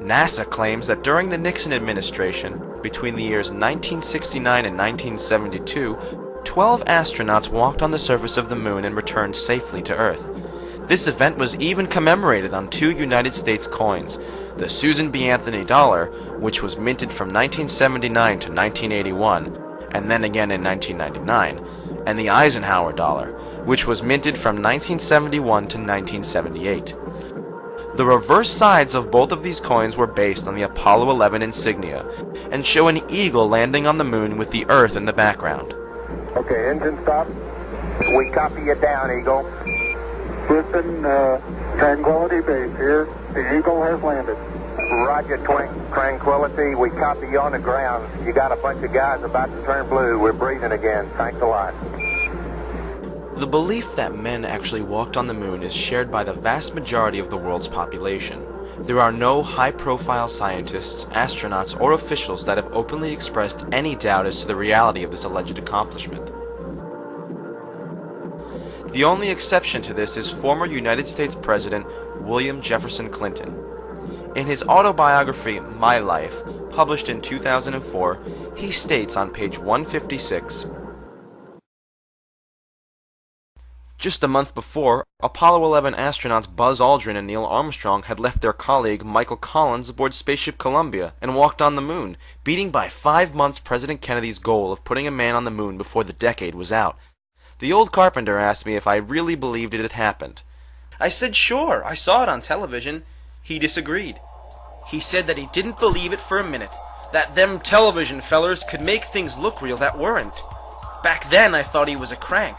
NASA claims that during the Nixon administration, between the years 1969 and 1972, 12 astronauts walked on the surface of the moon and returned safely to Earth. This event was even commemorated on 2 United States coins, the Susan B. Anthony dollar, which was minted from 1979 to 1981, and then again in 1999, and the Eisenhower dollar, which was minted from 1971 to 1978. The reverse sides of both of these coins were based on the Apollo 11 insignia, and show an eagle landing on the moon with the Earth in the background. Okay, engine stop. We copy you down, Eagle. Listen, Tranquility Base here. The Eagle has landed. Roger, Tranquility. We copy you on the ground. You got a bunch of guys about to turn blue. We're breathing again. Thanks a lot. The belief that men actually walked on the moon is shared by the vast majority of the world's population. There are no high-profile scientists, astronauts, or officials that have openly expressed any doubt as to the reality of this alleged accomplishment. The only exception to this is former United States President William Jefferson Clinton. In his autobiography, My Life, published in 2004, he states on page 156, "Just a month before, Apollo 11 astronauts Buzz Aldrin and Neil Armstrong had left their colleague Michael Collins aboard Spaceship Columbia and walked on the moon, beating by 5 months President Kennedy's goal of putting a man on the moon before the decade was out. The old carpenter asked me if I really believed it had happened. I said sure, I saw it on television. He disagreed. He said that he didn't believe it for a minute, that them television fellers could make things look real that weren't. Back then I thought he was a crank.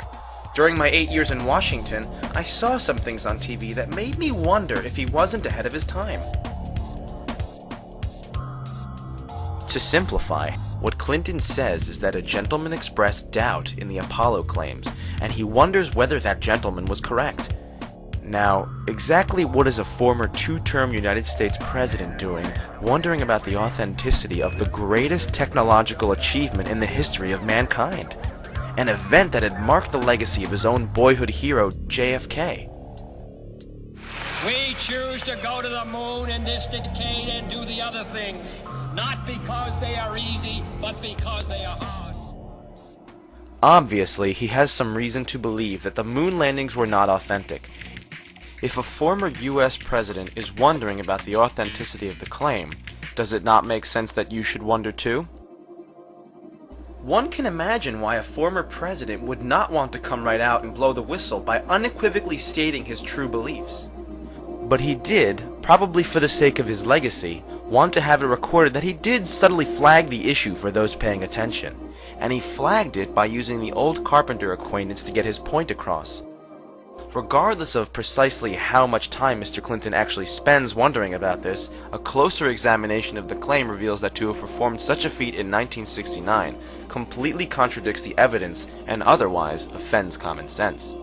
During my 8 years in Washington, I saw some things on TV that made me wonder if he wasn't ahead of his time." To simplify, what Clinton says is that a gentleman expressed doubt in the Apollo claims, and he wonders whether that gentleman was correct. Now, exactly what is a former 2-term United States president doing, wondering about the authenticity of the greatest technological achievement in the history of mankind? An event that had marked the legacy of his own boyhood hero, JFK. We choose to go to the moon in this decade and do the other things, not because they are easy, but because they are hard. Obviously, he has some reason to believe that the moon landings were not authentic. If a former U.S. president is wondering about the authenticity of the claim, does it not make sense that you should wonder too? One can imagine why a former president would not want to come right out and blow the whistle by unequivocally stating his true beliefs. But he did, probably for the sake of his legacy, want to have it recorded that he did subtly flag the issue for those paying attention, and he flagged it by using the old carpenter acquaintance to get his point across. Regardless of precisely how much time Mr. Clinton actually spends wondering about this, a closer examination of the claim reveals that to have performed such a feat in 1969 completely contradicts the evidence and otherwise offends common sense.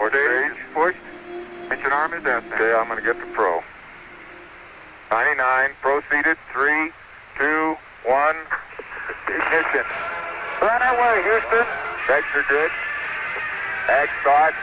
Stage pushed. Engine arm is destined. Okay, I'm going to get the pro. 99, proceeded. 3, 2, 1. Ignition. Right away, Houston. Checks are good. Ag start.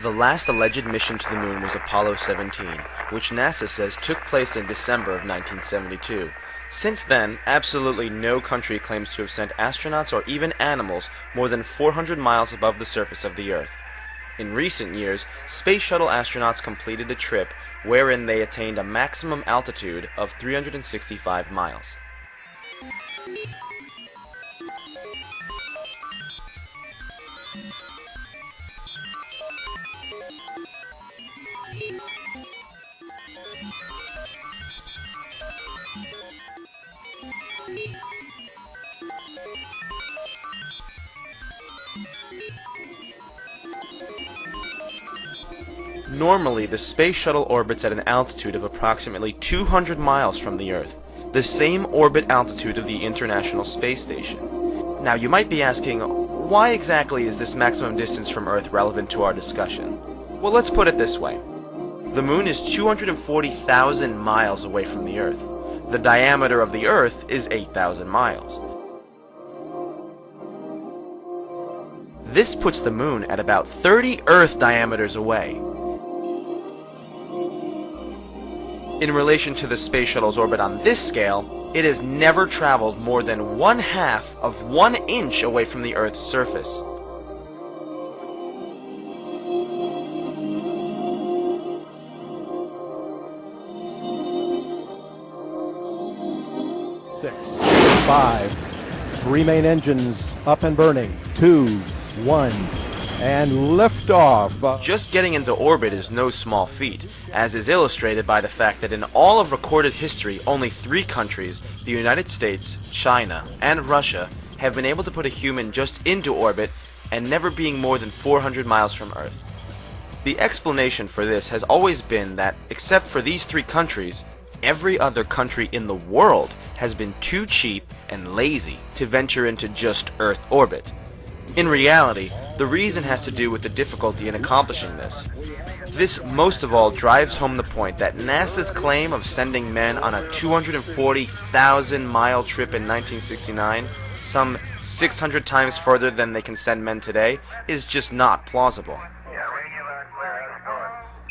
The last alleged mission to the moon was Apollo 17, which NASA says took place in December of 1972. Since then, absolutely no country claims to have sent astronauts or even animals more than 400 miles above the surface of the Earth. In recent years, Space Shuttle astronauts completed a trip wherein they attained a maximum altitude of 365 miles. Normally, the Space Shuttle orbits at an altitude of approximately 200 miles from the Earth, the same orbit altitude of the International Space Station. Now, you might be asking, why exactly is this maximum distance from Earth relevant to our discussion? Well, let's put it this way. The Moon is 240,000 miles away from the Earth. The diameter of the Earth is 8,000 miles. This puts the moon at about 30 Earth diameters away. In relation to the Space Shuttle's orbit on this scale, it has never traveled more than 1/2 of 1 inch away from the Earth's surface. Six, 5, 3 main engines up and burning, 2, 1, and liftoff. Just getting into orbit is no small feat, as is illustrated by the fact that in all of recorded history, only 3 countries, the United States, China, and Russia, have been able to put a human just into orbit and never being more than 400 miles from Earth. The explanation for this has always been that, except for these 3 countries, every other country in the world has been too cheap and lazy to venture into just Earth orbit. In reality, the reason has to do with the difficulty in accomplishing this. This most of all drives home the point that NASA's claim of sending men on a 240,000-mile trip in 1969, some 600 times further than they can send men today, is just not plausible.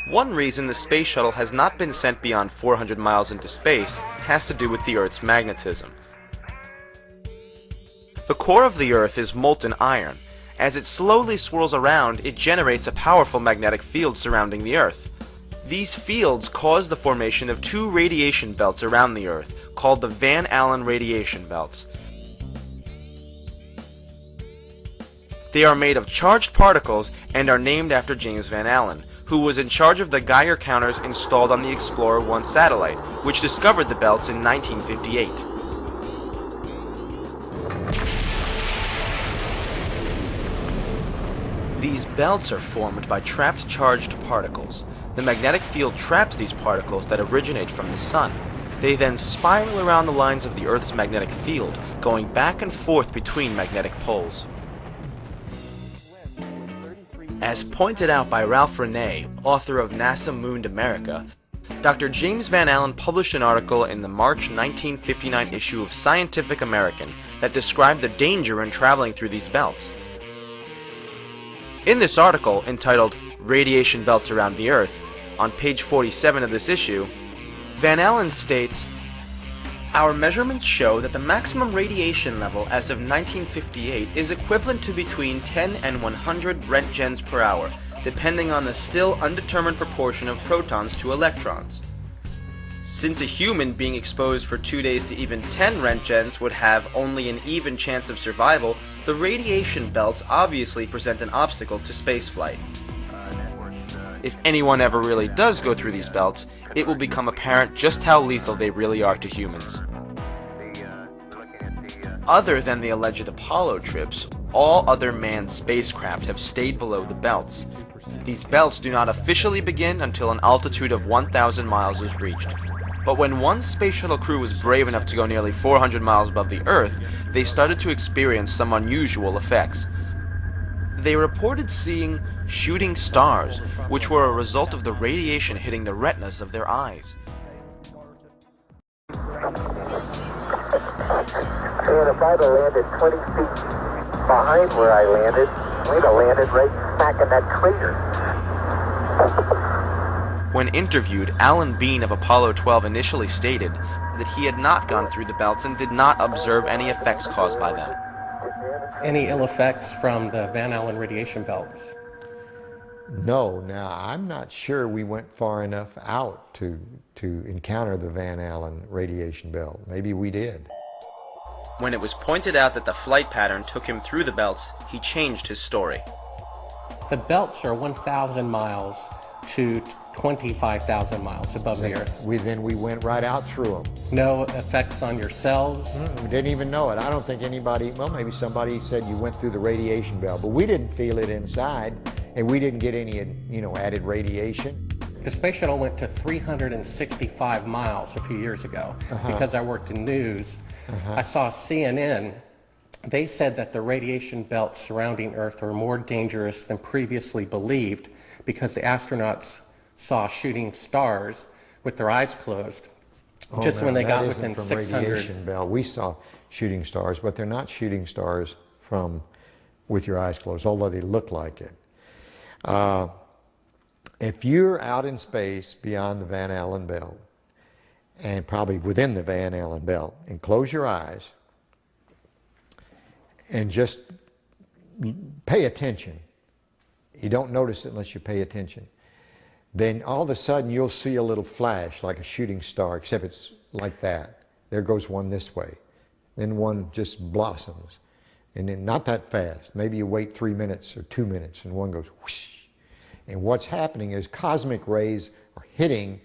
One reason the Space Shuttle has not been sent beyond 400 miles into space has to do with the Earth's magnetism. The core of the Earth is molten iron. As it slowly swirls around, it generates a powerful magnetic field surrounding the Earth. These fields cause the formation of 2 radiation belts around the Earth, called the Van Allen radiation belts. They are made of charged particles and are named after James Van Allen, who was in charge of the Geiger counters installed on the Explorer 1 satellite, which discovered the belts in 1958. These belts are formed by trapped charged particles. The magnetic field traps these particles that originate from the Sun. They then spiral around the lines of the Earth's magnetic field, going back and forth between magnetic poles. As pointed out by Ralph Renee, author of NASA Mooned America, Dr. James Van Allen published an article in the March 1959 issue of Scientific American that described the danger in traveling through these belts. In this article, entitled Radiation Belts Around the Earth, on page 47 of this issue, Van Allen states, "Our measurements show that the maximum radiation level as of 1958 is equivalent to between 10 and 100 Roentgens per hour, depending on the still undetermined proportion of protons to electrons. Since a human being exposed for 2 days to even 10 Roentgens would have only an even chance of survival, the radiation belts obviously present an obstacle to spaceflight. If anyone ever really does go through these belts, it will become apparent just how lethal they really are to humans." Other than the alleged Apollo trips, all other manned spacecraft have stayed below the belts. These belts do not officially begin until an altitude of 1,000 miles is reached. But when one Space Shuttle crew was brave enough to go nearly 400 miles above the Earth, they started to experience some unusual effects. They reported seeing shooting stars, which were a result of the radiation hitting the retinas of their eyes. And if I'd have landed 20 feet behind where I landed, we'd have landed right smack in that crater. When interviewed, Alan Bean of Apollo 12 initially stated that he had not gone through the belts and did not observe any effects caused by them. Any ill effects from the Van Allen radiation belts? No, now I'm not sure we went far enough out to encounter the Van Allen radiation belt. Maybe we did. When it was pointed out that the flight pattern took him through the belts, he changed his story. The belts are 1,000 miles to 25,000 miles above the Earth. Then we went right out through them. No effects on your cells? We didn't even know it. I don't think anybody, well, maybe somebody said you went through the radiation belt, but we didn't feel it inside, and we didn't get any, added radiation. The Space Shuttle went to 365 miles a few years ago. Because I worked in news. I saw CNN. They said that the radiation belts surrounding Earth are more dangerous than previously believed because the astronauts saw shooting stars with their eyes closed. Just when they got within 600. Radiation belt. We saw shooting stars, but they're not shooting stars from with your eyes closed, although they look like it. If you're out in space beyond the Van Allen belt, and probably within the Van Allen belt, and close your eyes and just pay attention. You don't notice it unless you pay attention. Then all of a sudden you'll see a little flash like a shooting star, except it's like that. There goes one this way. Then one just blossoms. And then not that fast. Maybe you wait 3 minutes or 2 minutes and one goes whoosh. And what's happening is cosmic rays are hitting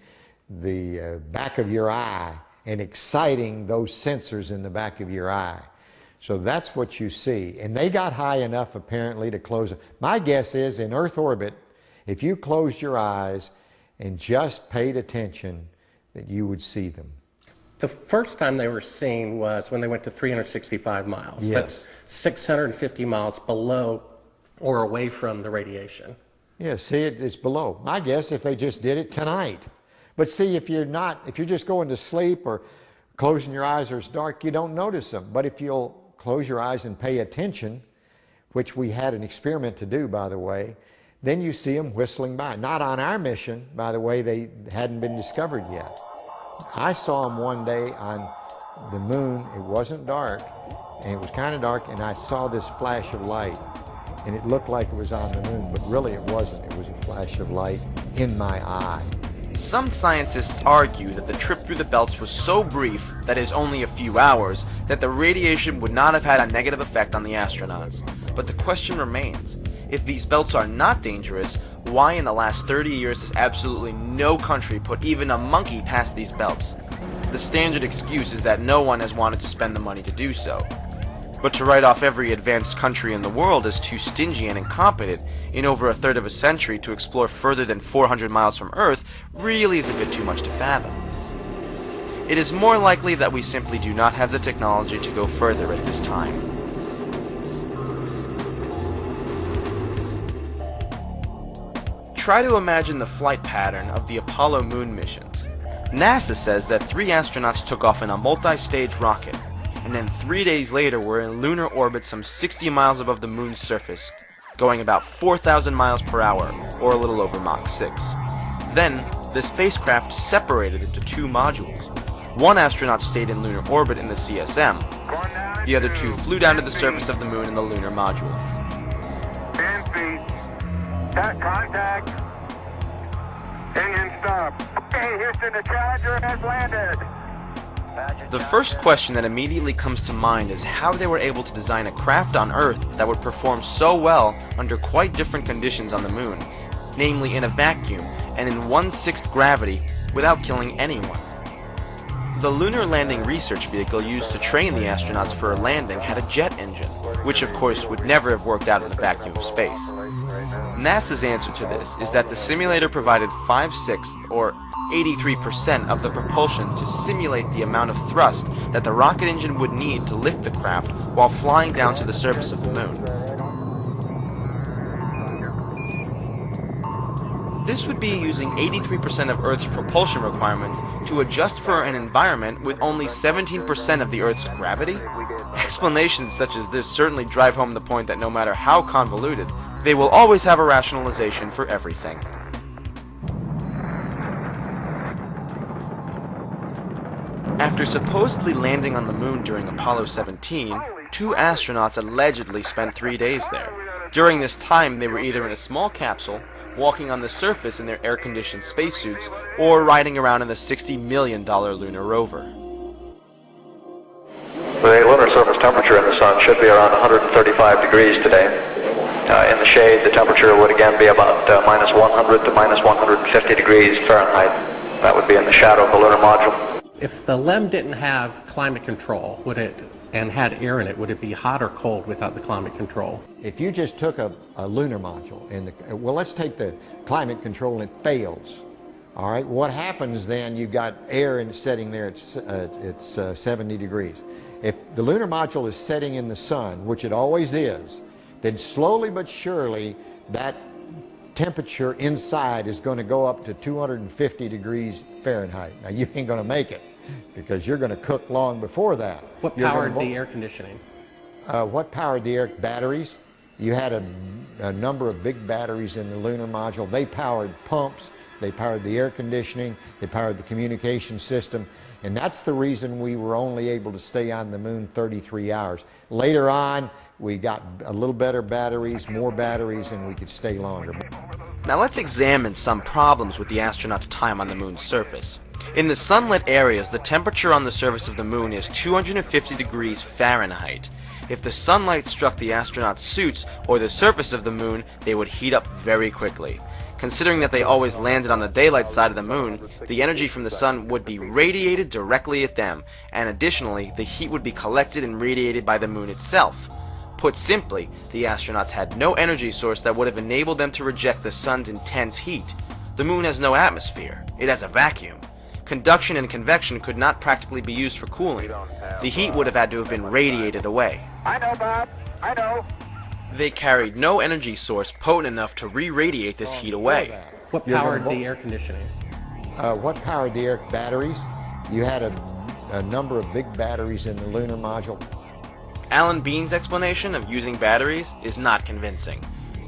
the back of your eye and exciting those sensors in the back of your eye. So that's what you see. And they got high enough apparently to close it. My guess is in Earth orbit, if you closed your eyes and just paid attention, that you would see them. The first time they were seen was when they went to 365 miles. Yes. That's 650 miles below or away from the radiation. Yeah, see, it's below. My guess if they just did it tonight. But see, if you're just going to sleep or closing your eyes or it's dark, you don't notice them. But if you'll close your eyes and pay attention, which we had an experiment to do, by the way, then you see them whistling by. Not on our mission, by the way, they hadn't been discovered yet. I saw them one day on the moon. It wasn't dark, and it was kind of dark, and I saw this flash of light. And it looked like it was on the moon, but really it wasn't. It was a flash of light in my eye. Some scientists argue that the trip through the belts was so brief, that is only a few hours, that the radiation would not have had a negative effect on the astronauts. But the question remains, if these belts are not dangerous, why in the last 30 years has absolutely no country put even a monkey past these belts? The standard excuse is that no one has wanted to spend the money to do so. But to write off every advanced country in the world as too stingy and incompetent in over a third of a century to explore further than 400 miles from Earth really is a bit too much to fathom. It is more likely that we simply do not have the technology to go further at this time. Try to imagine the flight pattern of the Apollo moon missions. NASA says that 3 astronauts took off in a multi-stage rocket, and then 3 days later were in lunar orbit some 60 miles above the moon's surface, going about 4,000 miles per hour, or a little over Mach 6. Then, the spacecraft separated into 2 modules. One astronaut stayed in lunar orbit in the CSM. The other 2 flew down to the surface of the moon in the lunar module. 10 feet. Contact. Engine stop. Okay, Houston, the Challenger has landed. The first question that immediately comes to mind is how they were able to design a craft on Earth that would perform so well under quite different conditions on the moon, namely in a vacuum and in 1/6 gravity without killing anyone. The Lunar Landing Research Vehicle used to train the astronauts for a landing had a jet engine, which of course would never have worked out in the vacuum of space. NASA's answer to this is that the simulator provided 5/6 or 83% of the propulsion to simulate the amount of thrust that the rocket engine would need to lift the craft while flying down to the surface of the moon. This would be using 83% of Earth's propulsion requirements to adjust for an environment with only 17% of the Earth's gravity? Explanations such as this certainly drive home the point that no matter how convoluted, they will always have a rationalization for everything. After supposedly landing on the moon during Apollo 17, 2 astronauts allegedly spent 3 days there. During this time, they were either in a small capsule, walking on the surface in their air-conditioned spacesuits, or riding around in the $60 million lunar rover. The lunar surface temperature in the sun should be around 135 degrees today. In the shade, the temperature would again be about minus 100 to minus 150 degrees Fahrenheit. That would be in the shadow of the lunar module. If the LEM didn't have climate control, and had air in it, would it be hot or cold without the climate control? If you just took a lunar module, and well, let's take the climate control and it fails. All right, what happens then? You've got air and setting there, it's 70 degrees. If the lunar module is setting in the sun, which it always is, then slowly but surely that temperature inside is going to go up to 250 degrees Fahrenheit. Now you ain't going to make it because you're going to cook long before that. What powered the air conditioning? What powered the air? Batteries you had a number of big batteries in the lunar module. They powered pumps, they powered the air conditioning, they powered the communication system, and that's the reason we were only able to stay on the moon 33 hours. Later on, we got a little better batteries, more batteries, and we could stay longer. Now let's examine some problems with the astronauts' time on the moon's surface. In the sunlit areas, the temperature on the surface of the moon is 250 degrees Fahrenheit. If the sunlight struck the astronauts' suits or the surface of the moon, they would heat up very quickly. Considering that they always landed on the daylight side of the moon, the energy from the sun would be radiated directly at them, and additionally, the heat would be collected and radiated by the moon itself. Put simply, the astronauts had no energy source that would have enabled them to reject the sun's intense heat. The moon has no atmosphere. It has a vacuum. Conduction and convection could not practically be used for cooling. The heat would have had to have been radiated away. I know, Bob. I know. They carried no energy source potent enough to re-radiate this heat away. What powered the air conditioning? What powered the air batteries? You had a number of big batteries in the lunar module. Alan Bean's explanation of using batteries is not convincing.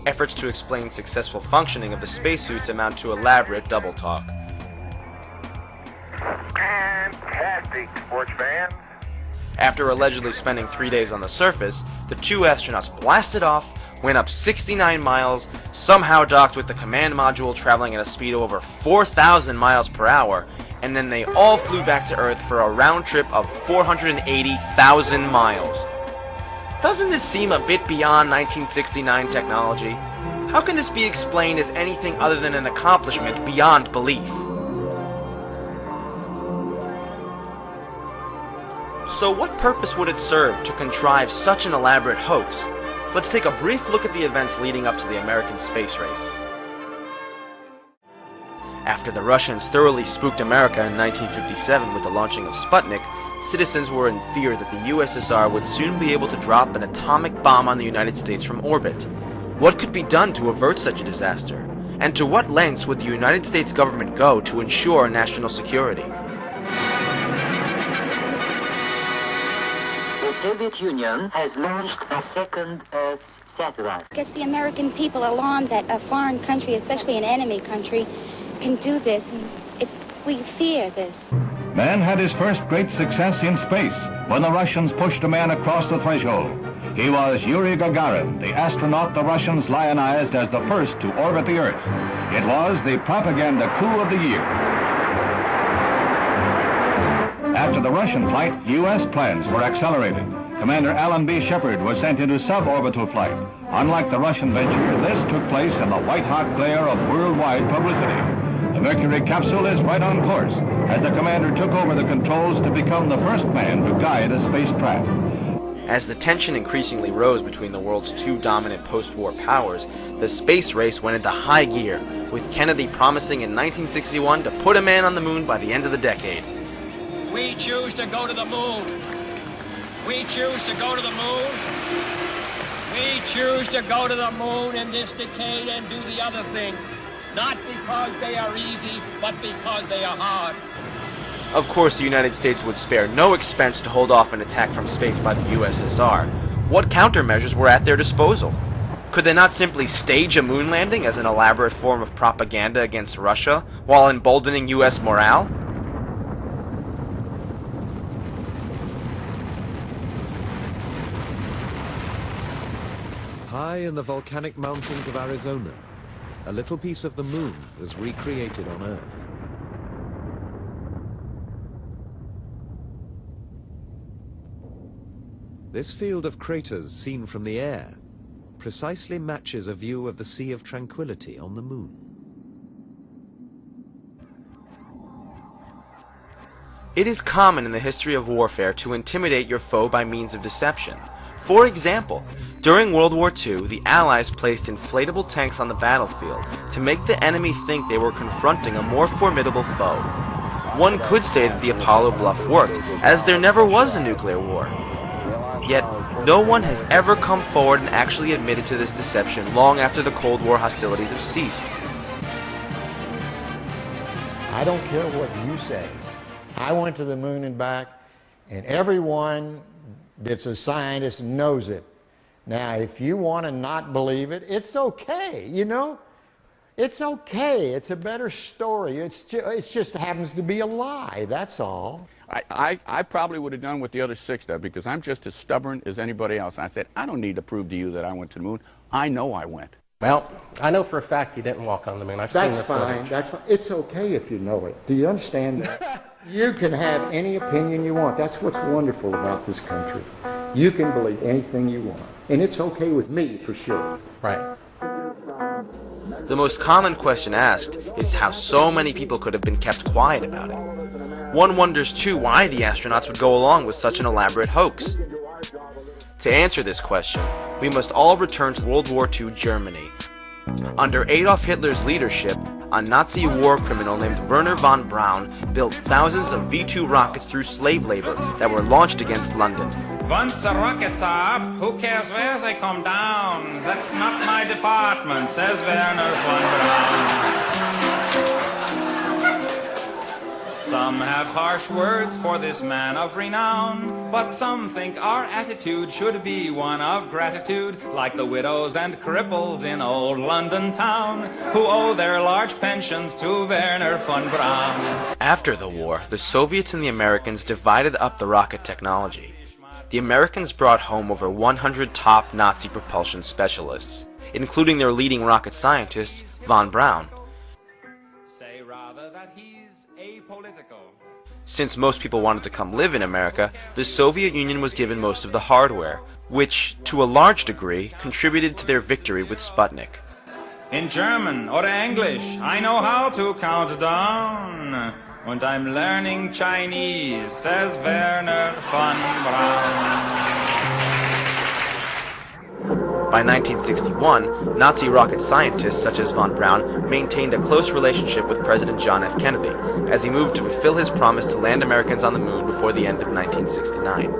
Efforts to explain successful functioning of the spacesuits amount to elaborate double talk. Fantastic, sports fans. After allegedly spending 3 days on the surface, the two astronauts blasted off, went up 69 miles, somehow docked with the command module traveling at a speed of over 4,000 miles per hour, and then they all flew back to Earth for a round trip of 480,000 miles. Doesn't this seem a bit beyond 1969 technology? How can this be explained as anything other than an accomplishment beyond belief? So what purpose would it serve to contrive such an elaborate hoax? Let's take a brief look at the events leading up to the American space race. After the Russians thoroughly spooked America in 1957 with the launching of Sputnik, citizens were in fear that the USSR would soon be able to drop an atomic bomb on the United States from orbit. What could be done to avert such a disaster? And to what lengths would the United States government go to ensure national security? The Soviet Union has launched a second Earth satellite. Gets the American people alarmed that a foreign country, especially an enemy country, can do this, and we fear this. Man had his first great success in space when the Russians pushed a man across the threshold. He was Yuri Gagarin, the astronaut the Russians lionized as the first to orbit the Earth. It was the propaganda coup of the year. After the Russian flight, U.S. plans were accelerated. Commander Alan B. Shepard was sent into suborbital flight. Unlike the Russian venture, this took place in the white-hot glare of worldwide publicity. The Mercury capsule is right on course as the commander took over the controls to become the first man to guide a spacecraft. As the tension increasingly rose between the world's two dominant post-war powers, the space race went into high gear, with Kennedy promising in 1961 to put a man on the moon by the end of the decade. We choose to go to the moon. We choose to go to the moon. We choose to go to the moon in this decade and do the other thing. Not because they are easy, but because they are hard. Of course, the United States would spare no expense to hold off an attack from space by the USSR. What countermeasures were at their disposal? Could they not simply stage a moon landing as an elaborate form of propaganda against Russia, while emboldening U.S. morale? High in the volcanic mountains of Arizona, a little piece of the moon was recreated on Earth. This field of craters seen from the air precisely matches a view of the Sea of Tranquility on the moon. It is common in the history of warfare to intimidate your foe by means of deception. For example, during World War II, the Allies placed inflatable tanks on the battlefield to make the enemy think they were confronting a more formidable foe. One could say that the Apollo bluff worked, as there never was a nuclear war. Yet, no one has ever come forward and actually admitted to this deception long after the Cold War hostilities have ceased. I don't care what you say. I went to the moon and back, and everyone that's a scientist knows it. Now, if you want to not believe it, it's okay, you know? It's okay. It's a better story. It just happens to be a lie, that's all. I probably would have done what the other 6 did, because I'm just as stubborn as anybody else. I said, I don't need to prove to you that I went to the moon. I know I went. Well, I know for a fact you didn't walk on the moon. I've seen the footage. That's fine. It's okay if you know it. Do you understand that? You can have any opinion you want. That's what's wonderful about this country. You can believe anything you want. And it's okay with me, for sure. Right. The most common question asked is how so many people could have been kept quiet about it. One wonders too why the astronauts would go along with such an elaborate hoax. To answer this question, we must all return to World War II Germany. Under Adolf Hitler's leadership, a Nazi war criminal named Werner von Braun built thousands of V-2 rockets through slave labor that were launched against London. Once the rockets are up, who cares where they come down? That's not my department, says Werner von Braun. Some have harsh words for this man of renown, but some think our attitude should be one of gratitude, like the widows and cripples in old London town, who owe their large pensions to Werner von Braun. After the war, the Soviets and the Americans divided up the rocket technology. The Americans brought home over 100 top Nazi propulsion specialists, including their leading rocket scientist, von Braun. Say rather that he's apolitical. Since most people wanted to come live in America, the Soviet Union was given most of the hardware, which, to a large degree, contributed to their victory with Sputnik. In German or English, I know how to count down. And I'm learning Chinese, says Werner von Braun. By 1961, Nazi rocket scientists such as von Braun maintained a close relationship with President John F. Kennedy as he moved to fulfill his promise to land Americans on the moon before the end of 1969.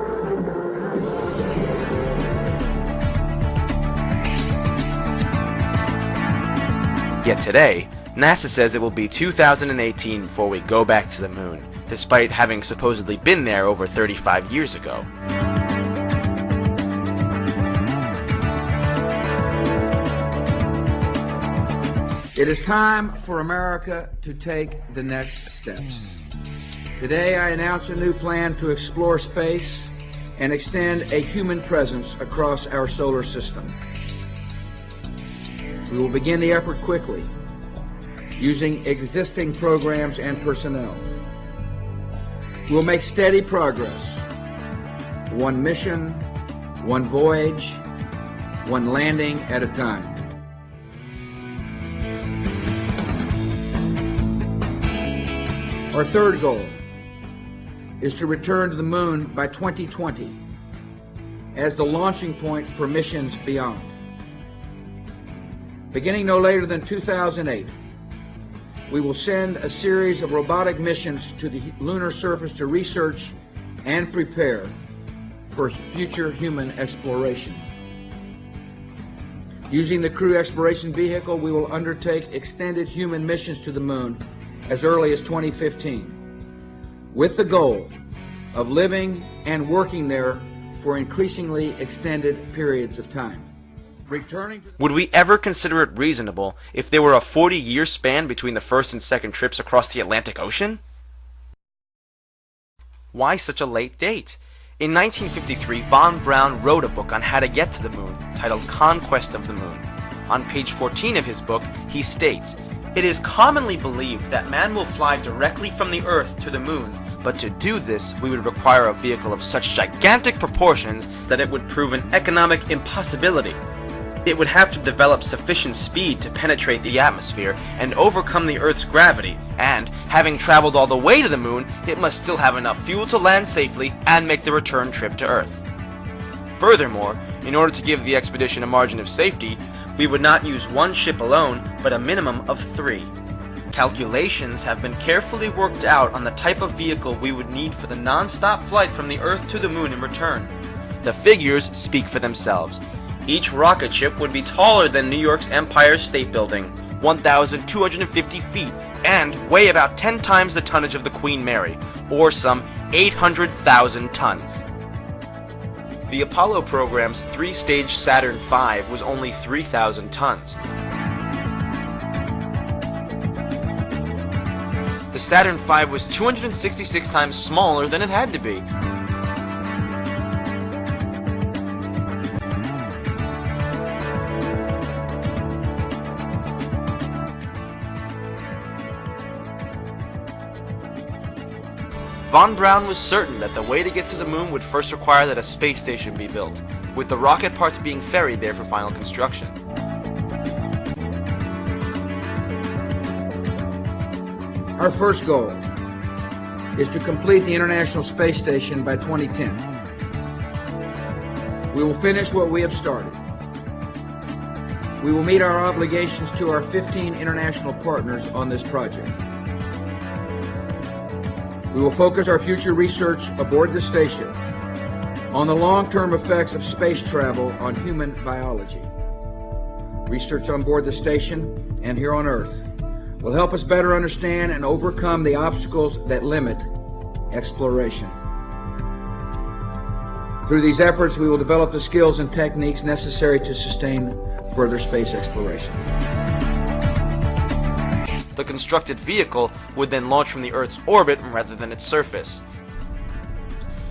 Yet today, NASA says it will be 2018 before we go back to the moon, despite having supposedly been there over 35 years ago. It is time for America to take the next steps. Today I announce a new plan to explore space and extend a human presence across our solar system. We will begin the effort quickly, using existing programs and personnel. We'll make steady progress. One mission, one voyage, one landing at a time. Our third goal is to return to the moon by 2020 as the launching point for missions beyond. Beginning no later than 2008, we will send a series of robotic missions to the lunar surface to research and prepare for future human exploration. Using the Crew Exploration Vehicle, we will undertake extended human missions to the moon as early as 2015, with the goal of living and working there for increasingly extended periods of time. Would we ever consider it reasonable if there were a 40-year span between the first and second trips across the Atlantic Ocean? Why such a late date? In 1953, von Braun wrote a book on how to get to the moon, titled Conquest of the Moon. On page 14 of his book, he states, "It is commonly believed that man will fly directly from the Earth to the moon, but to do this, we would require a vehicle of such gigantic proportions that it would prove an economic impossibility. It would have to develop sufficient speed to penetrate the atmosphere and overcome the Earth's gravity, and, having traveled all the way to the moon, it must still have enough fuel to land safely and make the return trip to Earth. Furthermore, in order to give the expedition a margin of safety, we would not use one ship alone, but a minimum of 3. Calculations have been carefully worked out on the type of vehicle we would need for the non-stop flight from the Earth to the moon in return. The figures speak for themselves. Each rocket ship would be taller than New York's Empire State Building, 1,250 feet, and weigh about 10 times the tonnage of the Queen Mary, or some 800,000 tons. The Apollo program's three-stage Saturn V was only 3,000 tons. The Saturn V was 266 times smaller than it had to be. Von Braun was certain that the way to get to the moon would first require that a space station be built, with the rocket parts being ferried there for final construction. Our first goal is to complete the International Space Station by 2010. We will finish what we have started. We will meet our obligations to our 15 international partners on this project. We will focus our future research aboard the station on the long-term effects of space travel on human biology. Research on board the station and here on Earth will help us better understand and overcome the obstacles that limit exploration. Through these efforts, we will develop the skills and techniques necessary to sustain further space exploration. The constructed vehicle would then launch from the Earth's orbit rather than its surface.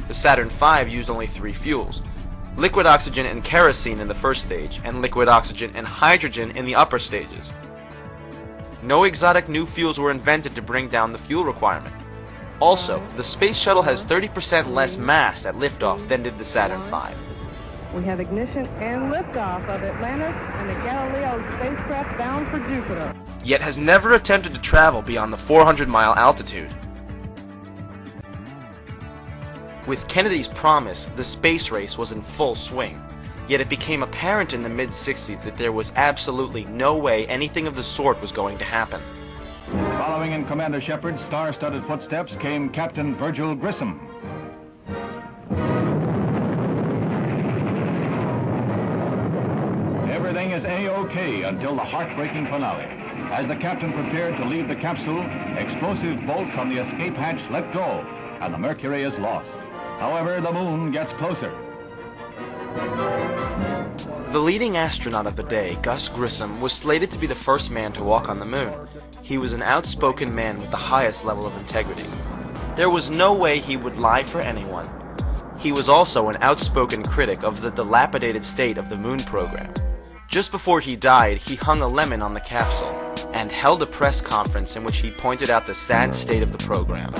The Saturn V used only 3 fuels: liquid oxygen and kerosene in the first stage, and liquid oxygen and hydrogen in the upper stages. No exotic new fuels were invented to bring down the fuel requirement. Also, the Space Shuttle has 30% less mass at liftoff than did the Saturn V. We have ignition and liftoff of Atlantis and the Galileo spacecraft bound for Jupiter. Yet has never attempted to travel beyond the 400-mile altitude. With Kennedy's promise, the space race was in full swing. Yet it became apparent in the mid-60s that there was absolutely no way anything of the sort was going to happen. Following in Commander Shepard's star-studded footsteps came Captain Virgil Grissom. Everything is A-OK until the heartbreaking finale. As the captain prepared to leave the capsule, explosive bolts on the escape hatch let go, and the Mercury is lost. However, the moon gets closer. The leading astronaut of the day, Gus Grissom, was slated to be the first man to walk on the moon. He was an outspoken man with the highest level of integrity. There was no way he would lie for anyone. He was also an outspoken critic of the dilapidated state of the moon program. Just before he died, he hung a lemon on the capsule and held a press conference in which he pointed out the sad state of the program.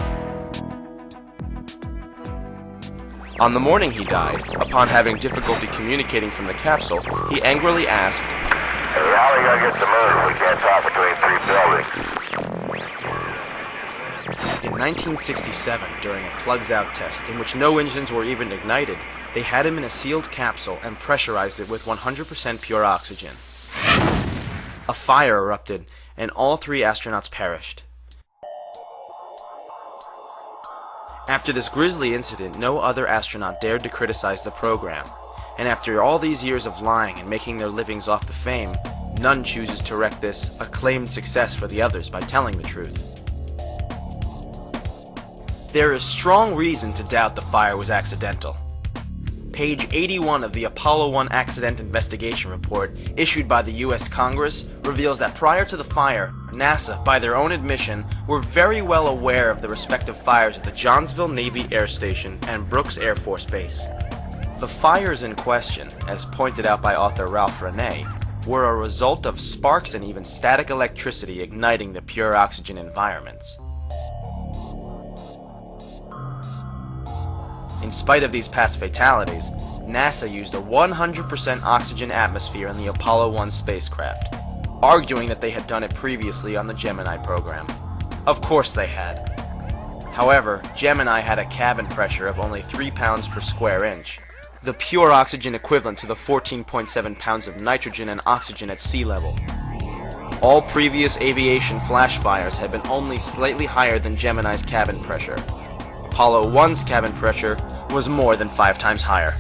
On the morning he died, upon having difficulty communicating from the capsule, he angrily asked, "Hey, how are we going to get to the moon? We can't talk between 3 buildings." In 1967, during a plugs-out test in which no engines were even ignited, they had him in a sealed capsule and pressurized it with 100% pure oxygen. A fire erupted, and all 3 astronauts perished. After this grisly incident, no other astronaut dared to criticize the program, and after all these years of lying and making their livings off the fame, none chooses to wreck this acclaimed success for the others by telling the truth. There is strong reason to doubt the fire was accidental. Page 81 of the Apollo 1 Accident Investigation Report, issued by the U.S. Congress, reveals that prior to the fire, NASA, by their own admission, were very well aware of the respective fires at the Johnsville Navy Air Station and Brooks Air Force Base. The fires in question, as pointed out by author Ralph Renee, were a result of sparks and even static electricity igniting the pure oxygen environments. In spite of these past fatalities, NASA used a 100% oxygen atmosphere in the Apollo 1 spacecraft, arguing that they had done it previously on the Gemini program. Of course they had. However, Gemini had a cabin pressure of only 3 pounds per square inch, the pure oxygen equivalent to the 14.7 pounds of nitrogen and oxygen at sea level. All previous aviation flash fires had been only slightly higher than Gemini's cabin pressure. Apollo 1's cabin pressure was more than 5 times higher.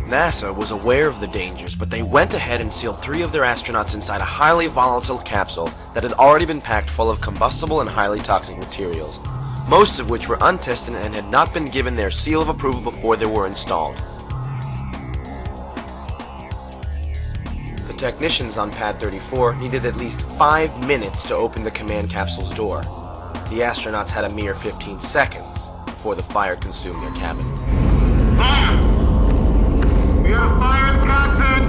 NASA was aware of the dangers, but they went ahead and sealed 3 of their astronauts inside a highly volatile capsule that had already been packed full of combustible and highly toxic materials. most of which were untested and had not been given their seal of approval before they were installed. The technicians on Pad 34 needed at least 5 minutes to open the command capsule's door. The astronauts had a mere 15 seconds before the fire consumed their cabin. Fire! We have fire in cockpit!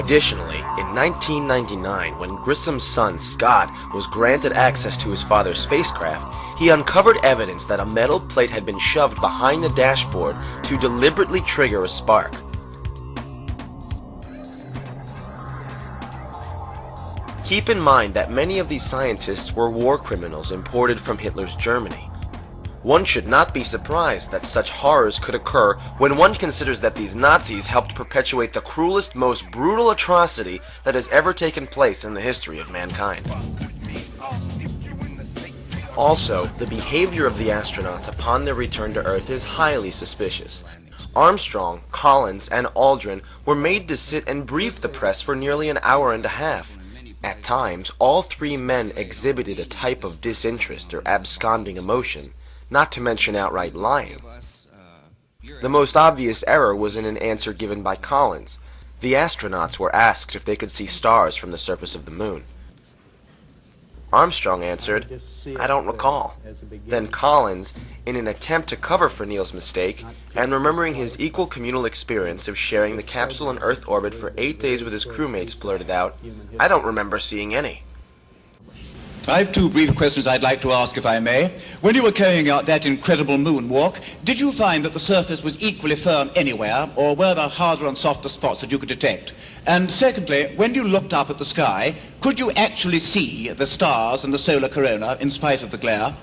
Additionally, in 1999, when Grissom's son, Scott, was granted access to his father's spacecraft, he uncovered evidence that a metal plate had been shoved behind the dashboard to deliberately trigger a spark. Keep in mind that many of these scientists were war criminals imported from Hitler's Germany. One should not be surprised that such horrors could occur when one considers that these Nazis helped perpetuate the cruelest, most brutal atrocity that has ever taken place in the history of mankind. Also, the behavior of the astronauts upon their return to Earth is highly suspicious. Armstrong, Collins, and Aldrin were made to sit and brief the press for nearly an hour and a half. At times, all three men exhibited a type of disinterest or absconding emotion, not to mention outright lying. The most obvious error was in an answer given by Collins. The astronauts were asked if they could see stars from the surface of the moon. Armstrong answered, "I don't recall." Then Collins, in an attempt to cover for Neil's mistake, and remembering his equal communal experience of sharing the capsule in Earth orbit for 8 days with his crewmates, blurted out, "I don't remember seeing any." I have two brief questions I'd like to ask, if I may. When you were carrying out that incredible moonwalk, did you find that the surface was equally firm anywhere, or were there harder and softer spots that you could detect? And secondly, when you looked up at the sky, could you actually see the stars and the solar corona in spite of the glare?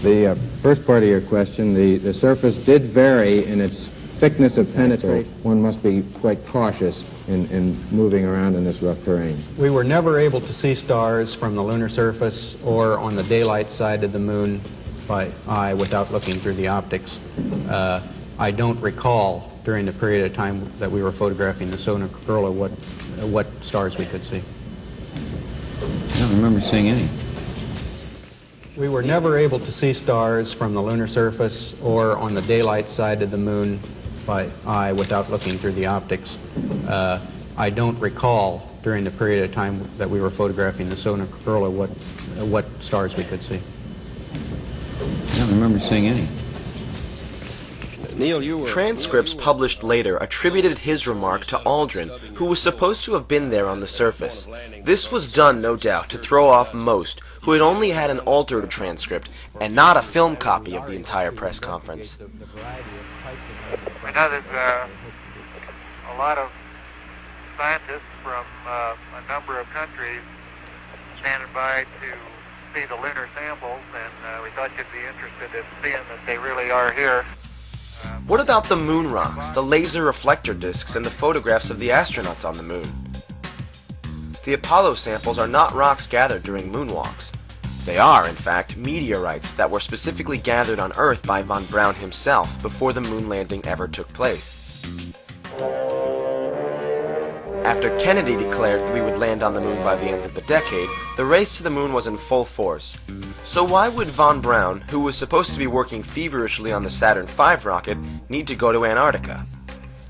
The first part of your question, the surface did vary in its thickness of penetration. One must be quite cautious in moving around in this rough terrain. We were never able to see stars from the lunar surface or on the daylight side of the moon by eye without looking through the optics. I don't recall during the period of time that we were photographing the solar corona what stars we could see. I don't remember seeing any. We were never able to see stars from the lunar surface or on the daylight side of the moon by eye without looking through the optics. I don't recall during the period of time that we were photographing the solar corona what stars we could see. I don't remember seeing any. Neil, transcripts published later attributed his remark to Aldrin, who was supposed to have been there on the surface. This was done, no doubt, to throw off most, who had only had an altered transcript and not a film copy of the entire press conference. I know there's a lot of scientists from a number of countries standing by to see the lunar samples, and we thought you'd be interested in seeing that they really are here. What about the moon rocks, the laser reflector discs, and the photographs of the astronauts on the moon? The Apollo samples are not rocks gathered during moonwalks. They are, in fact, meteorites that were specifically gathered on Earth by von Braun himself before the moon landing ever took place. After Kennedy declared that we would land on the moon by the end of the decade, the race to the moon was in full force. So why would von Braun, who was supposed to be working feverishly on the Saturn V rocket, need to go to Antarctica?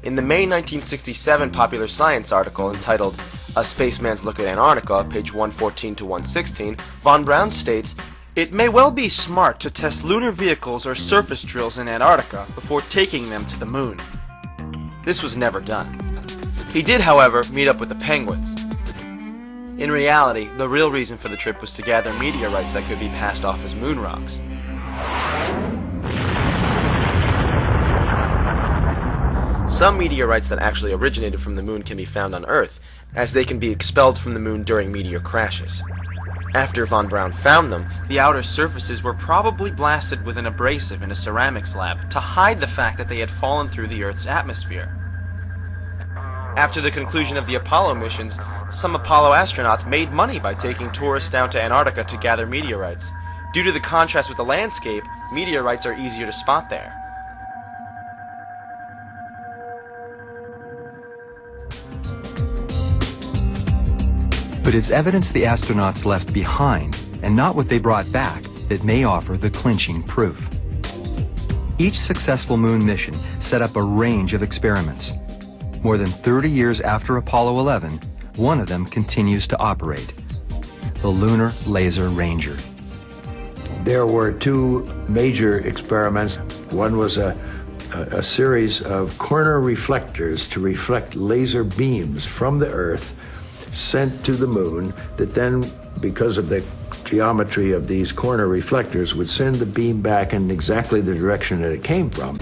In the May 1967 Popular Science article entitled A Spaceman's Look at Antarctica, page 114 to 116, von Braun states, "It may well be smart to test lunar vehicles or surface drills in Antarctica before taking them to the moon." This was never done. He did, however, meet up with the Penguins. In reality, the real reason for the trip was to gather meteorites that could be passed off as moon rocks. Some meteorites that actually originated from the moon can be found on Earth, as they can be expelled from the moon during meteor crashes. After von Braun found them, the outer surfaces were probably blasted with an abrasive in a ceramics lab to hide the fact that they had fallen through the Earth's atmosphere. After the conclusion of the Apollo missions, some Apollo astronauts made money by taking tourists down to Antarctica to gather meteorites. Due to the contrast with the landscape, meteorites are easier to spot there. But it's evidence the astronauts left behind and not what they brought back, that may offer the clinching proof. Each successful moon mission set up a range of experiments. More than 30 years after Apollo 11, one of them continues to operate, the Lunar Laser Ranger. There were two major experiments. One was a series of corner reflectors to reflect laser beams from the Earth sent to the moon that then, because of the geometry of these corner reflectors, would send the beam back in exactly the direction that it came from.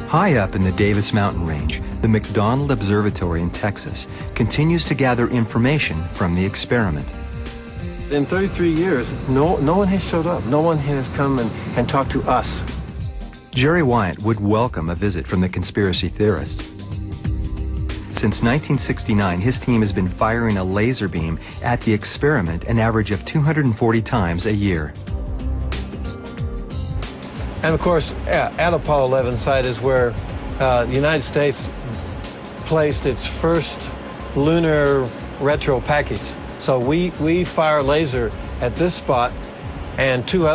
High up in the Davis Mountain Range, the McDonald Observatory in Texas continues to gather information from the experiment. In 33 years, no one has showed up. No one has come and talked to us. Jerry Wyatt would welcome a visit from the conspiracy theorists. Since 1969, his team has been firing a laser beam at the experiment an average of 240 times a year. And of course, at Apollo 11 site is where the United States placed its first lunar retro package. So we fire laser at this spot and three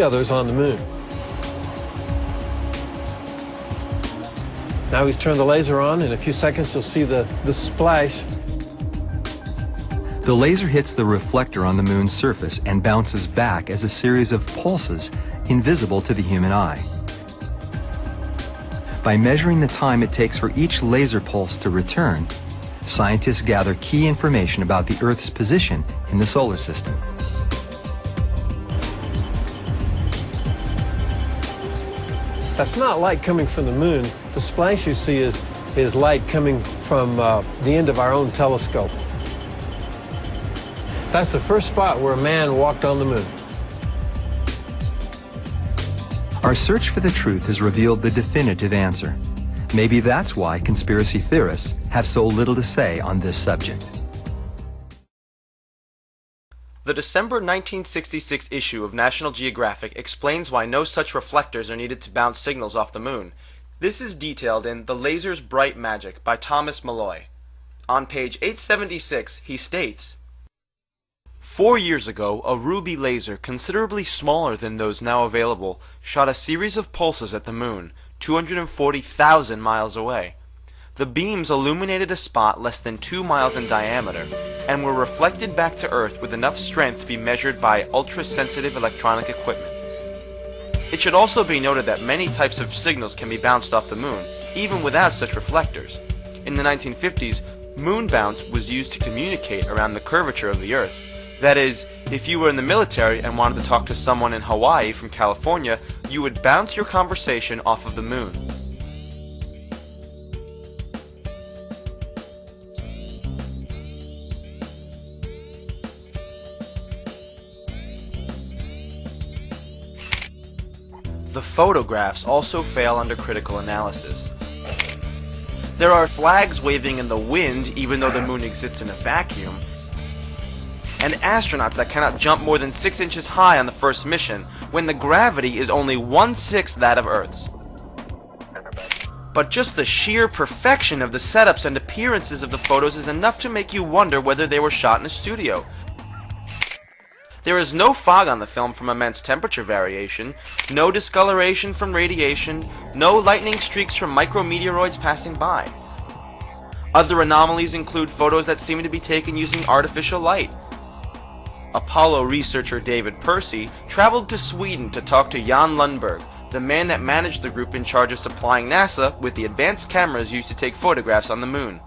others on the moon. Now he's turned the laser on. In a few seconds, you'll see the splash. The laser hits the reflector on the moon's surface and bounces back as a series of pulses invisible to the human eye. By measuring the time it takes for each laser pulse to return, scientists gather key information about the Earth's position in the solar system. That's not light coming from the moon. The splash you see is light coming from the end of our own telescope. That's the first spot where a man walked on the moon. Our search for the truth has revealed the definitive answer. Maybe that's why conspiracy theorists have so little to say on this subject. The December 1966 issue of National Geographic explains why no such reflectors are needed to bounce signals off the moon. This is detailed in The Laser's Bright Magic by Thomas Malloy. On page 876, he states, 4 years ago, a ruby laser, considerably smaller than those now available, shot a series of pulses at the moon, 240,000 miles away. The beams illuminated a spot less than 2 miles in diameter, and were reflected back to Earth with enough strength to be measured by ultra-sensitive electronic equipment. It should also be noted that many types of signals can be bounced off the moon, even without such reflectors. In the 1950s, moon bounce was used to communicate around the curvature of the Earth. That is, if you were in the military and wanted to talk to someone in Hawaii from California, you would bounce your conversation off of the moon. The photographs also fail under critical analysis. There are flags waving in the wind even though the moon exists in a vacuum, and astronauts that cannot jump more than 6 inches high on the first mission, when the gravity is only 1/6 that of Earth's. But just the sheer perfection of the setups and appearances of the photos is enough to make you wonder whether they were shot in a studio. There is no fog on the film from immense temperature variation, no discoloration from radiation, no lightning streaks from micrometeoroids passing by. Other anomalies include photos that seem to be taken using artificial light. Apollo researcher David Percy traveled to Sweden to talk to Jan Lundberg, the man that managed the group in charge of supplying NASA with the advanced cameras used to take photographs on the moon.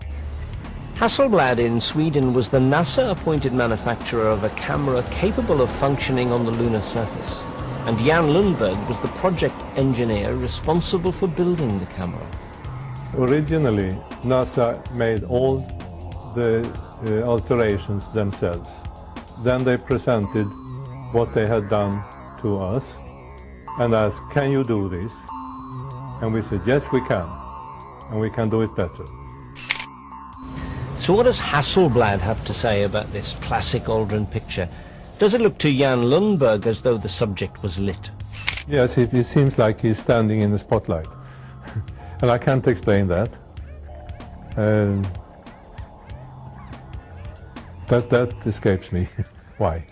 Hasselblad in Sweden was the NASA-appointed manufacturer of a camera capable of functioning on the lunar surface, and Jan Lundberg was the project engineer responsible for building the camera. Originally, NASA made all the alterations themselves. Then they presented what they had done to us and asked, can you do this? And we said, yes, we can, and we can do it better. So what does Hasselblad have to say about this classic Aldrin picture? Does it look to Jan Lundberg as though the subject was lit? Yes, it seems like he's standing in the spotlight. And I can't explain that. That escapes me. Why?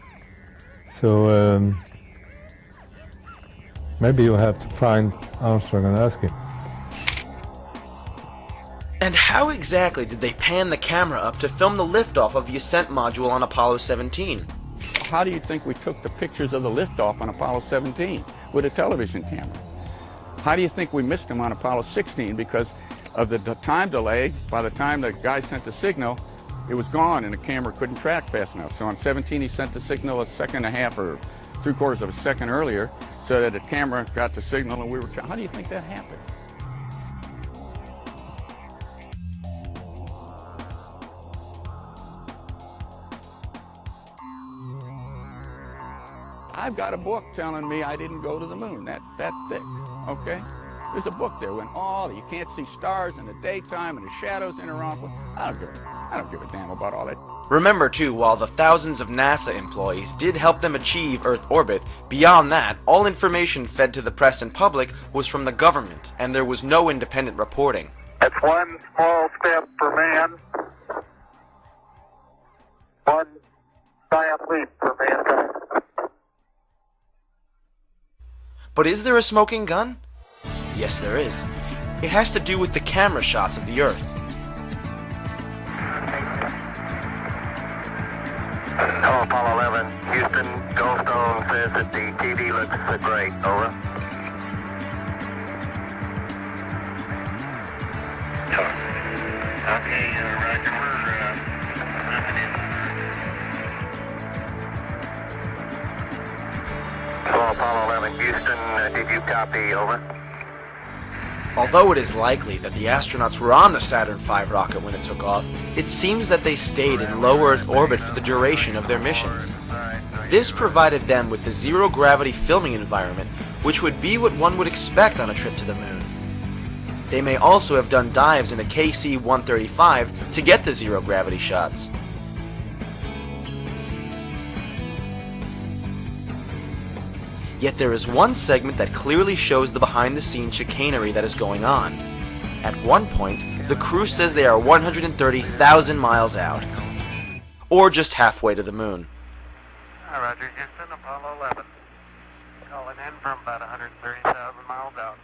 So maybe you have to find Armstrong and ask him. And how exactly did they pan the camera up to film the liftoff of the ascent module on Apollo 17? How do you think we took the pictures of the liftoff on Apollo 17 with a television camera? How do you think we missed them on Apollo 16 because of the time delay? By the time the guy sent the signal, it was gone and the camera couldn't track fast enough. So on 17 he sent the signal a second and a half or 3/4 of a second earlier so that the camera got the signal and we were... How do you think that happened? I've got a book telling me I didn't go to the moon, that thick, okay? There's a book there when you can't see stars in the daytime and the shadows interact with. I don't give a damn about all that. Remember too, while the thousands of NASA employees did help them achieve Earth orbit, beyond that, all information fed to the press and public was from the government, and there was no independent reporting. It's one small step for man, one giant leap for mankind. But is there a smoking gun? Yes, there is. It has to do with the camera shots of the Earth. Hello, Apollo 11. Houston, Goldstone says that the TV looks great. Over. Okay, Roger, we're moving in. Hello, Apollo 11. Houston, did you copy? Over. Although it is likely that the astronauts were on the Saturn V rocket when it took off, it seems that they stayed in low Earth orbit for the duration of their missions. This provided them with the zero-gravity filming environment, which would be what one would expect on a trip to the moon. They may also have done dives in a KC-135 to get the zero-gravity shots. Yet there is one segment that clearly shows the behind-the-scenes chicanery that is going on. At one point, the crew says they are 130,000 miles out, or just halfway to the moon. Hi, Roger, Houston, Apollo 11. Calling in from about 130,000 miles out.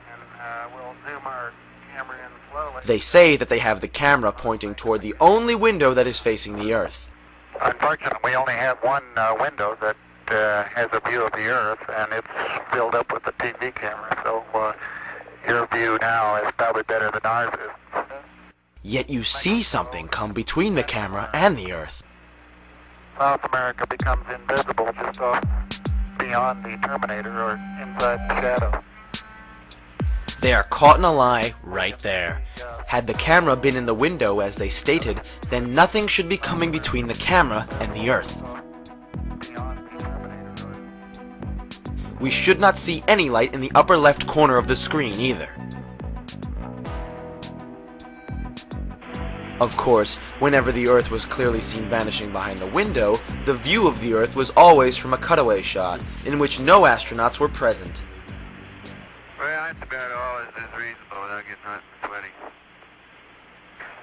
And we'll zoom our camera in slowly. They say that they have the camera pointing toward the only window that is facing the Earth. Unfortunately, we only have one window that has a view of the Earth, and it's filled up with the TV camera, so your view now is probably better than ours is. Yet you see something come between the camera and the Earth. South America becomes invisible just off beyond the Terminator or inside the shadow. They are caught in a lie right there. Had the camera been in the window as they stated, then nothing should be coming between the camera and the Earth. We should not see any light in the upper left corner of the screen either. Of course, whenever the Earth was clearly seen vanishing behind the window, the view of the Earth was always from a cutaway shot, in which no astronauts were present. Well, that's about all is reasonable without getting hot and sweaty.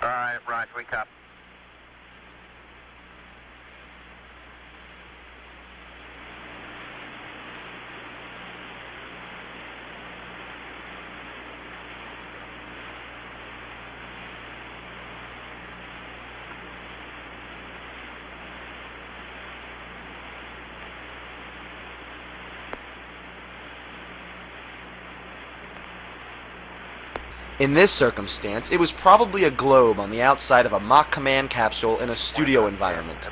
All right, Roger, we copy. In this circumstance, it was probably a globe on the outside of a mock command capsule in a studio environment.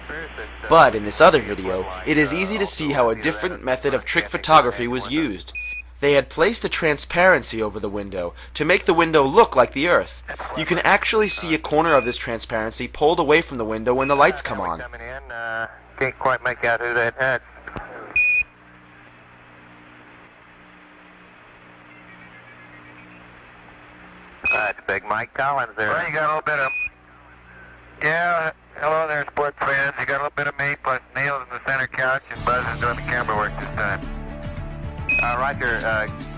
But in this other video, it is easy to see how a different method of trick photography was used. They had placed a transparency over the window to make the window look like the Earth. You can actually see a corner of this transparency pulled away from the window when the lights come on. Can't quite make out who that is. That's Big Mike Collins there. Well, you got a little bit of... Yeah, hello there, sports fans. You got a little bit of me, plus Neil's in the center couch, and Buzz is doing the camera work this time. Roger,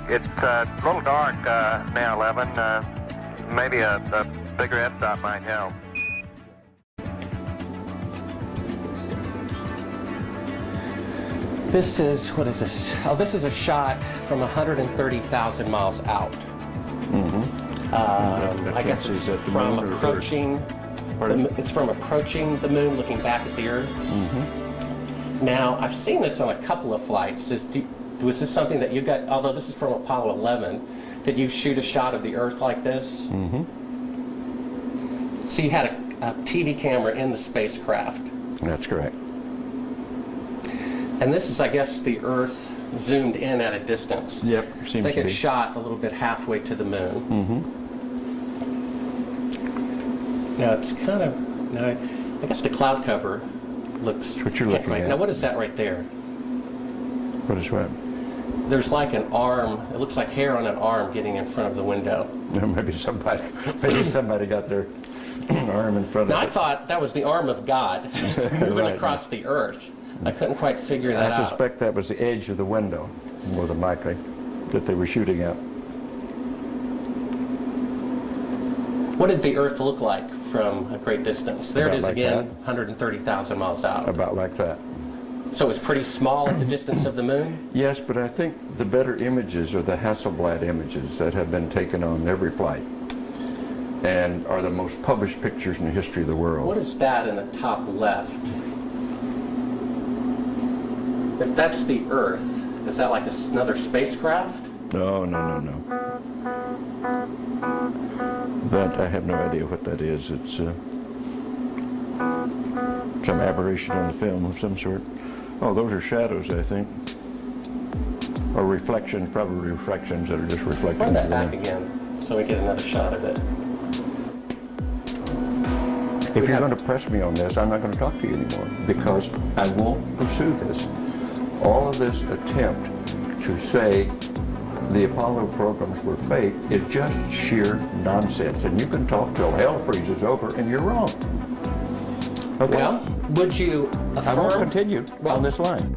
it's a little dark now, 11. Maybe a bigger f-stop might help. This is, what is this? Oh, this is a shot from 130,000 miles out. I guess it's from approaching. It's from approaching the moon, looking back at the Earth. Now, I've seen this on a couple of flights. Was this something that you got? Although this is from Apollo 11, did you shoot a shot of the Earth like this? So you had a TV camera in the spacecraft. That's correct. And this is, I guess, the Earth zoomed in at a distance. Yep, seems they to get be. shot a little bit halfway to the moon. Now it's kind of, now I guess the cloud cover looks. That's what you're looking at. Now what is that right there? What is what? There's like an arm. It looks like hair on an arm getting in front of the window. Maybe somebody got their arm in front of it. Now I thought that was the arm of God moving across the Earth. I couldn't quite figure that out. I suspect that was the edge of the window, more than likely, that they were shooting at. What did the Earth look like from a great distance? There it is like again, that. 130,000 miles out. About like that. So it's pretty small at the distance of the moon? Yes, but I think the better images are the Hasselblad images that have been taken on every flight and are the most published pictures in the history of the world. What is that in the top left? If that's the Earth, is that like another spacecraft? No. That, I have no idea what that is. It's some aberration on the film of some sort. Oh, those are shadows, I think. Or reflections, probably reflections that are just reflecting. Run that back again so we get another shot of it. If you're going to press me on this, I'm not going to talk to you anymore because I won't pursue this. All of this attempt to say the Apollo programs were fake is just sheer nonsense. And you can talk till hell freezes over and you're wrong. Okay? Well, would you affirm? I won't continue on this line.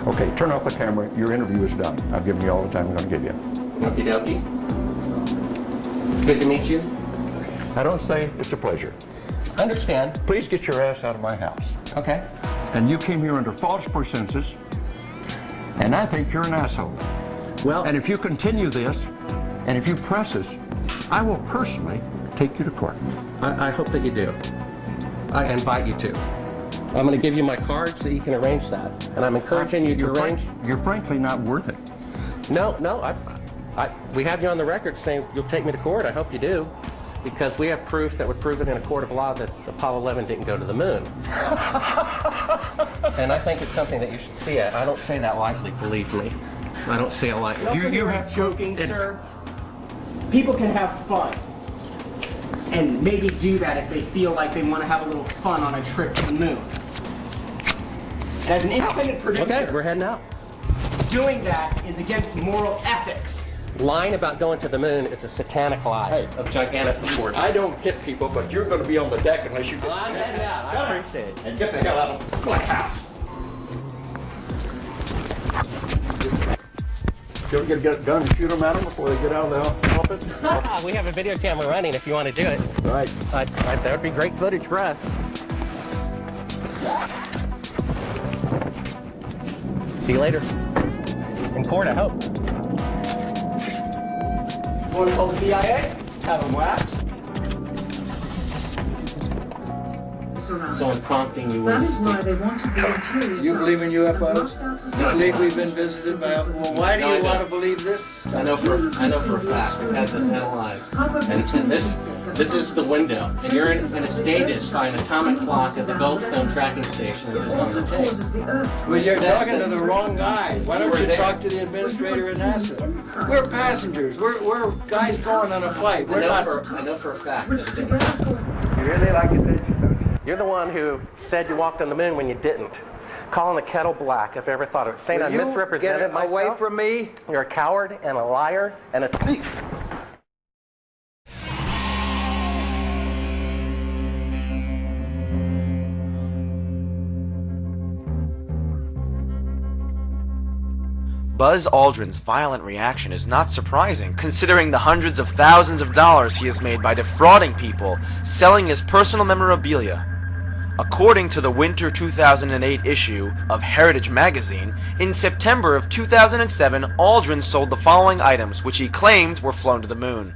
Okay, turn off the camera. Your interview is done. I've given you all the time I'm going to give you. Okie dokie. It's good to meet you. I don't say it's a pleasure. Understand. Please get your ass out of my house. Okay. And you came here under false pretenses, and I think you're an asshole. Well, and if you continue this, and if you press us, I will personally take you to court. I hope that you do. I invite you to. I'm going to give you my card so you can arrange that. And I'm encouraging you to arrange. You're frankly not worth it. No, we have you on the record saying you'll take me to court. I hope you do. Because we have proof that would prove it in a court of law that Apollo 11 didn't go to the moon. And I think it's something that you should see. I don't say that lightly, believe me. I don't say it lightly. You have joking, sir. People can have fun. And maybe do that if they feel like they want to have a little fun on a trip to the moon. As an independent producer, okay, we're heading out. Doing that is against moral ethics. Lying about going to the moon is a satanic lie of gigantic proportions. I don't hit people, but you're going to be on the deck unless you... Well, I'm heading out. I appreciate it. And get the hell out of my house. You ever get a gun and shoot them at them before they get out of the office? We have a video camera running if you want to do it. Right. That would be great footage for us. See you later. In court, I hope. Want to call the CIA? Have them whacked? So I'm prompting you That with is why they wanted the interior. You believe in UFOs? You believe we've been visited by? Well, why do you want to believe this? I know for a fact. We've had this analyzed, and this is the window, and you're stated by an atomic clock at the Goldstone tracking station, which is on the tape. Well, you're talking to the wrong guy. Why don't you talk to the administrator at NASA? We're passengers. We're guys going on a flight. We're not. I know for a fact. You really like attention, don't you? You're the one who said you walked on the moon when you didn't. Calling the kettle black, if I ever thought of it. Saying I misrepresented myself. Away from me. You're a coward and a liar and a thief. Buzz Aldrin's violent reaction is not surprising, considering the hundreds of thousands of dollars he has made by defrauding people, selling his personal memorabilia. According to the winter 2008 issue of Heritage magazine, in September of 2007, Aldrin sold the following items which he claimed were flown to the moon.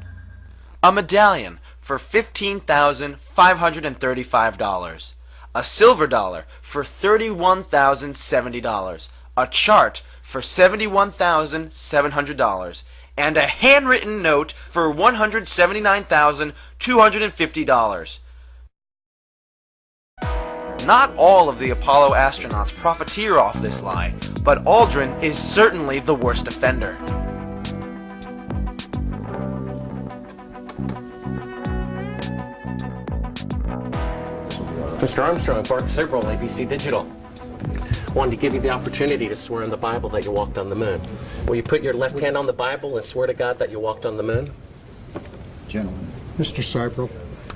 A medallion for $15,535. A silver dollar for $31,070. A chart for $71,700. And a handwritten note for $179,250. Not all of the Apollo astronauts profiteer off this lie, but Aldrin is certainly the worst offender. Mr. Armstrong, Bart Sibrel, ABC Digital. Wanted to give you the opportunity to swear on the Bible that you walked on the moon. Will you put your left hand on the Bible and swear to God that you walked on the moon? Gentlemen. Mr. Sibrel.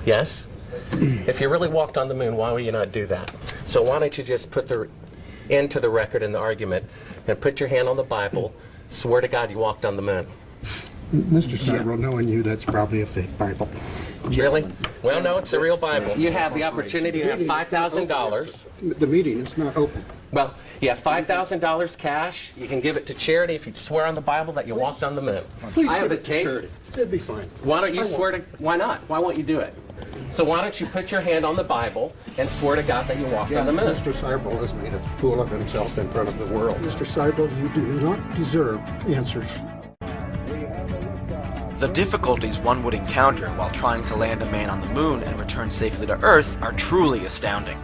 Yes? If you really walked on the moon, why would you not do that? So why don't you just put the end to the record in the argument and put your hand on the Bible, swear to God you walked on the moon. Mr. Sibrel, knowing you, that's probably a fake Bible. Really? Well, no, it's a real Bible. You have the opportunity to have $5,000. The meeting is not open. Well, you have $5,000 cash. You can give it to charity if you swear on the Bible that you walked on the moon. Please I have give the it to tape. charity. It'd be fine. Why don't you swear to? Why not? Why won't you do it? So why don't you put your hand on the Bible and swear to God that you walked on the moon? Mr. Sibrel has made a fool of himself in front of the world. Mr. Sibrel, you do not deserve answers. The difficulties one would encounter while trying to land a man on the moon and return safely to Earth are truly astounding.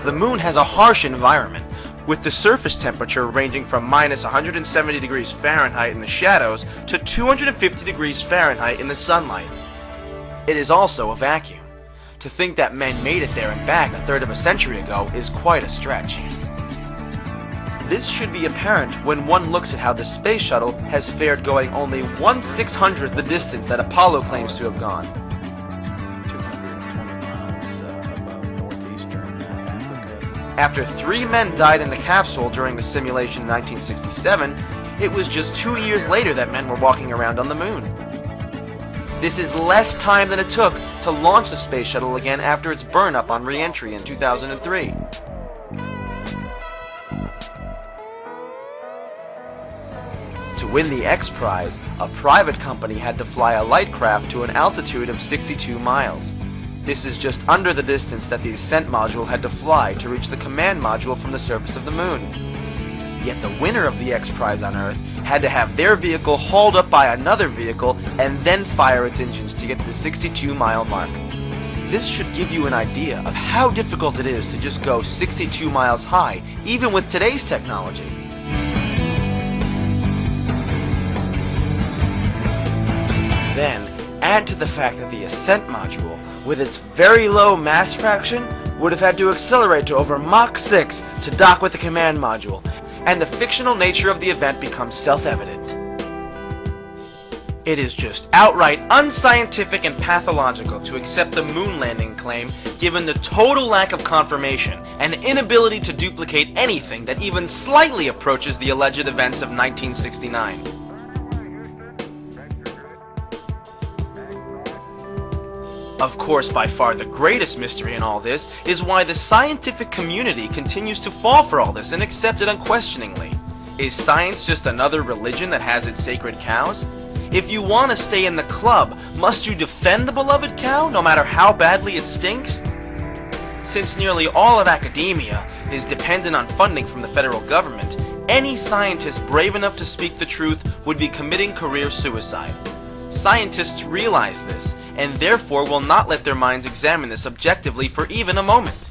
The moon has a harsh environment, with the surface temperature ranging from minus 170 degrees Fahrenheit in the shadows to 250 degrees Fahrenheit in the sunlight. It is also a vacuum. To think that men made it there and back a third of a century ago is quite a stretch. This should be apparent when one looks at how the Space Shuttle has fared going only 1/600th the distance that Apollo claims to have gone. After 3 men died in the capsule during the simulation in 1967, it was just 2 years later that men were walking around on the moon. This is less time than it took to launch the Space Shuttle again after its burn-up on re-entry in 2003. To win the X Prize, a private company had to fly a light craft to an altitude of 62 miles. This is just under the distance that the ascent module had to fly to reach the command module from the surface of the moon. Yet the winner of the X Prize on Earth had to have their vehicle hauled up by another vehicle and then fire its engines to get to the 62-mile mark. This should give you an idea of how difficult it is to just go 62 miles high, even with today's technology. Then, add to the fact that the ascent module, with its very low mass fraction, would have had to accelerate to over Mach 6 to dock with the command module, and the fictional nature of the event becomes self-evident. It is just outright unscientific and pathological to accept the moon landing claim given the total lack of confirmation and inability to duplicate anything that even slightly approaches the alleged events of 1969. Of course, by far the greatest mystery in all this is why the scientific community continues to fall for all this and accept it unquestioningly. Is science just another religion that has its sacred cows? If you want to stay in the club, must you defend the beloved cow, no matter how badly it stinks? Since nearly all of academia is dependent on funding from the federal government, any scientist brave enough to speak the truth would be committing career suicide. Scientists realize this, and therefore will not let their minds examine this objectively for even a moment.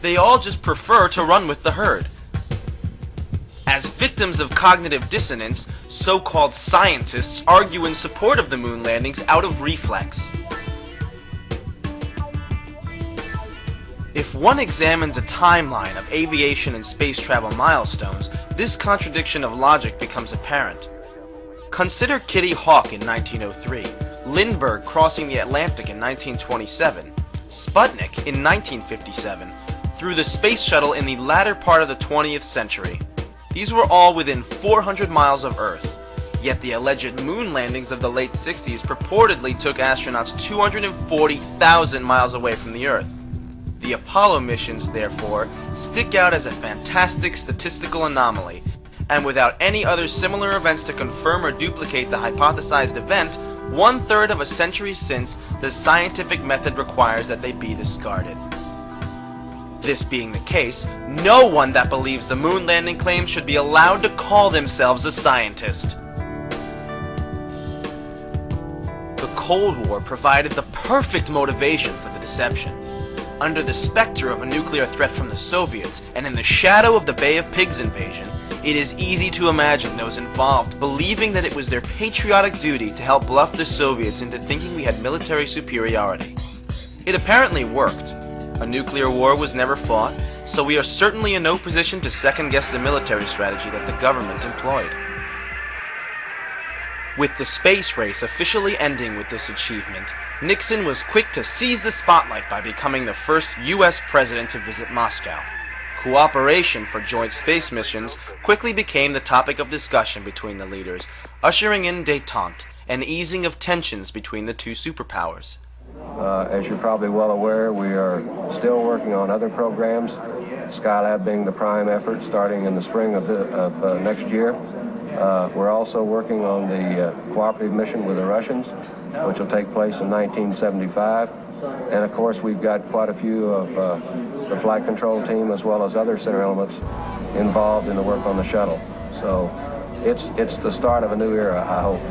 They all just prefer to run with the herd. As victims of cognitive dissonance, so-called scientists argue in support of the moon landings out of reflex. If one examines a timeline of aviation and space travel milestones, this contradiction of logic becomes apparent. Consider Kitty Hawk in 1903, Lindbergh crossing the Atlantic in 1927, Sputnik in 1957, through the Space Shuttle in the latter part of the 20th century. These were all within 400 miles of Earth, yet the alleged moon landings of the late 60s purportedly took astronauts 240,000 miles away from the Earth. The Apollo missions, therefore, stick out as a fantastic statistical anomaly, and without any other similar events to confirm or duplicate the hypothesized event, 1/3 of a century since, the scientific method requires that they be discarded. This being the case, no one that believes the moon landing claims should be allowed to call themselves a scientist. The Cold War provided the perfect motivation for the deception. Under the specter of a nuclear threat from the Soviets, and in the shadow of the Bay of Pigs invasion, it is easy to imagine those involved believing that it was their patriotic duty to help bluff the Soviets into thinking we had military superiority. It apparently worked. A nuclear war was never fought, so we are certainly in no position to second-guess the military strategy that the government employed. With the space race officially ending with this achievement, Nixon was quick to seize the spotlight by becoming the first U.S. president to visit Moscow. Cooperation for joint space missions quickly became the topic of discussion between the leaders, ushering in détente, an easing of tensions between the two superpowers. As you're probably well aware, we are still working on other programs, Skylab being the prime effort starting in the spring of next year. We're also working on the cooperative mission with the Russians, which will take place in 1975. And of course, we've got quite a few of the flight control team as well as other center elements involved in the work on the shuttle. So it's the start of a new era, I hope.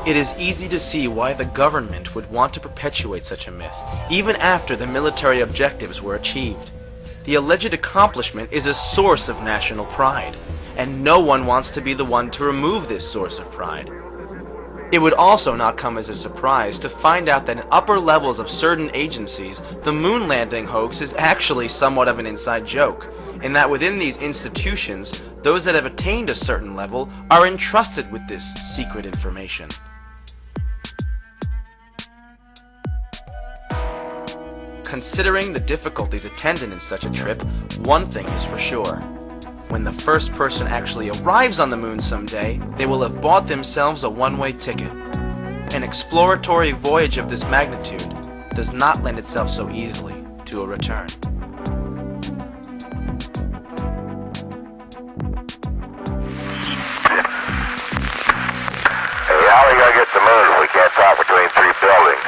It is easy to see why the government would want to perpetuate such a myth, even after the military objectives were achieved. The alleged accomplishment is a source of national pride, and no one wants to be the one to remove this source of pride. It would also not come as a surprise to find out that in upper levels of certain agencies, the moon landing hoax is actually somewhat of an inside joke, in that within these institutions, those that have attained a certain level are entrusted with this secret information. Considering the difficulties attendant in such a trip, one thing is for sure. When the first person actually arrives on the moon someday, they will have bought themselves a one-way ticket. An exploratory voyage of this magnitude does not lend itself so easily to a return. Hey, how are we gonna get to the moon if we can't talk between three buildings?